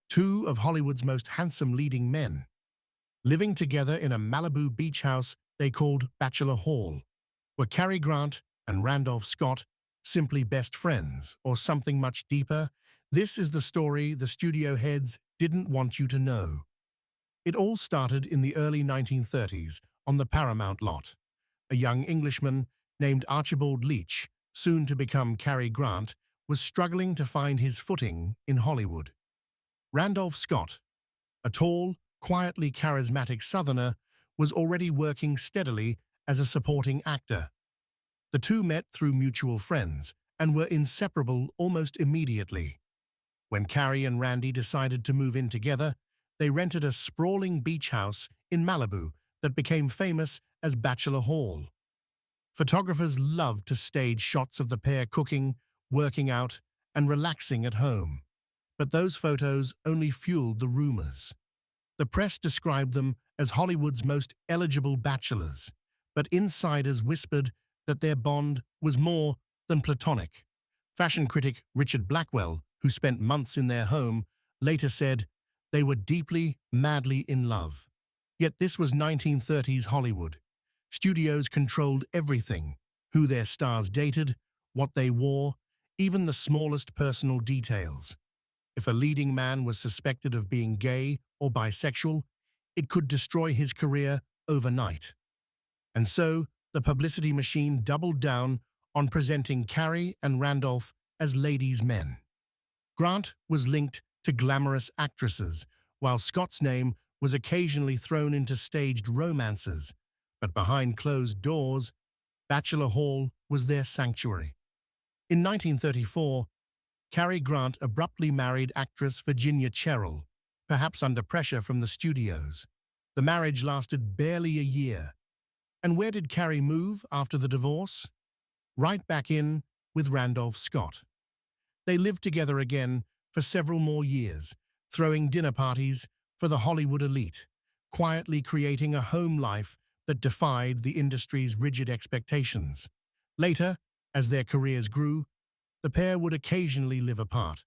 two of Hollywood's most handsome leading men, living together in a Malibu beach house they called Bachelor Hall. Were Cary Grant and Randolph Scott simply best friends, or something much deeper? This is the story the studio heads didn't want you to know. It all started in the early 1930s on the Paramount lot. A young Englishman named Archibald Leach, soon to become Cary Grant, was struggling to find his footing in Hollywood. Randolph Scott, a tall, quietly charismatic Southerner, was already working steadily as a supporting actor. The two met through mutual friends and were inseparable almost immediately. When Cary and Randy decided to move in together, they rented a sprawling beach house in Malibu that became famous as Bachelor Hall. Photographers loved to stage shots of the pair cooking, working out, and relaxing at home. But those photos only fueled the rumors. The press described them as Hollywood's most eligible bachelors, but insiders whispered that their bond was more than platonic. Fashion critic Richard Blackwell, who spent months in their home, later said they were deeply, madly in love. Yet this was 1930s Hollywood. Studios controlled everything: who their stars dated, what they wore, even the smallest personal details. If a leading man was suspected of being gay or bisexual, it could destroy his career overnight. And so, the publicity machine doubled down on presenting Cary and Randolph as ladies' men. Grant was linked to glamorous actresses, while Scott's name was occasionally thrown into staged romances. But behind closed doors, Bachelor Hall was their sanctuary. In 1934, Cary Grant abruptly married actress Virginia Cherrill, perhaps under pressure from the studios. The marriage lasted barely a year. And where did Cary move after the divorce? Right back in with Randolph Scott. They lived together again for several more years, throwing dinner parties for the Hollywood elite, quietly creating a home life that defied the industry's rigid expectations. Later, as their careers grew, the pair would occasionally live apart,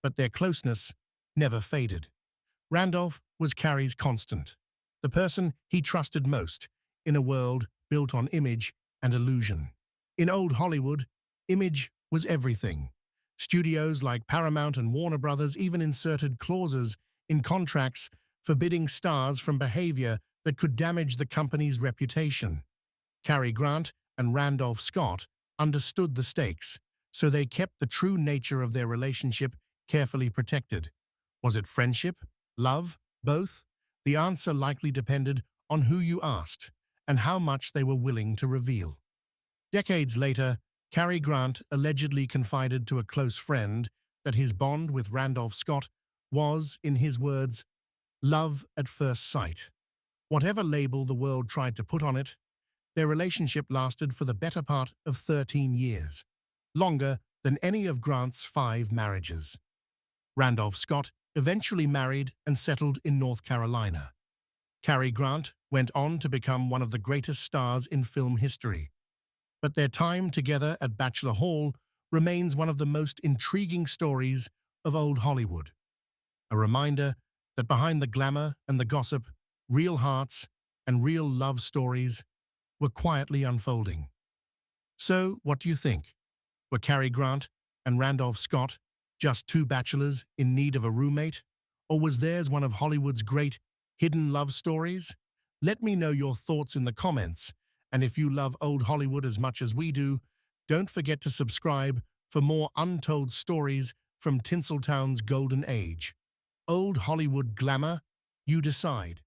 but their closeness never faded. Randolph was Cary's constant, the person he trusted most in a world built on image and illusion. In old Hollywood, image was everything. Studios like Paramount and Warner Brothers even inserted clauses in contracts forbidding stars from behavior that could damage the company's reputation. Cary Grant and Randolph Scott understood the stakes, so they kept the true nature of their relationship carefully protected. Was it friendship? Love? Both? The answer likely depended on who you asked and how much they were willing to reveal. Decades later, Cary Grant allegedly confided to a close friend that his bond with Randolph Scott was, in his words, love at first sight. Whatever label the world tried to put on it, their relationship lasted for the better part of 13 years, longer than any of Grant's 5 marriages. Randolph Scott eventually married and settled in North Carolina. Cary Grant went on to become one of the greatest stars in film history. But their time together at Bachelor Hall remains one of the most intriguing stories of old Hollywood. A reminder that behind the glamour and the gossip, real hearts and real love stories were quietly unfolding. So, what do you think? Were Cary Grant and Randolph Scott just two bachelors in need of a roommate? Or was theirs one of Hollywood's great hidden love stories? Let me know your thoughts in the comments. And if you love old Hollywood as much as we do, don't forget to subscribe for more untold stories from Tinseltown's golden age. Old Hollywood glamour? You decide.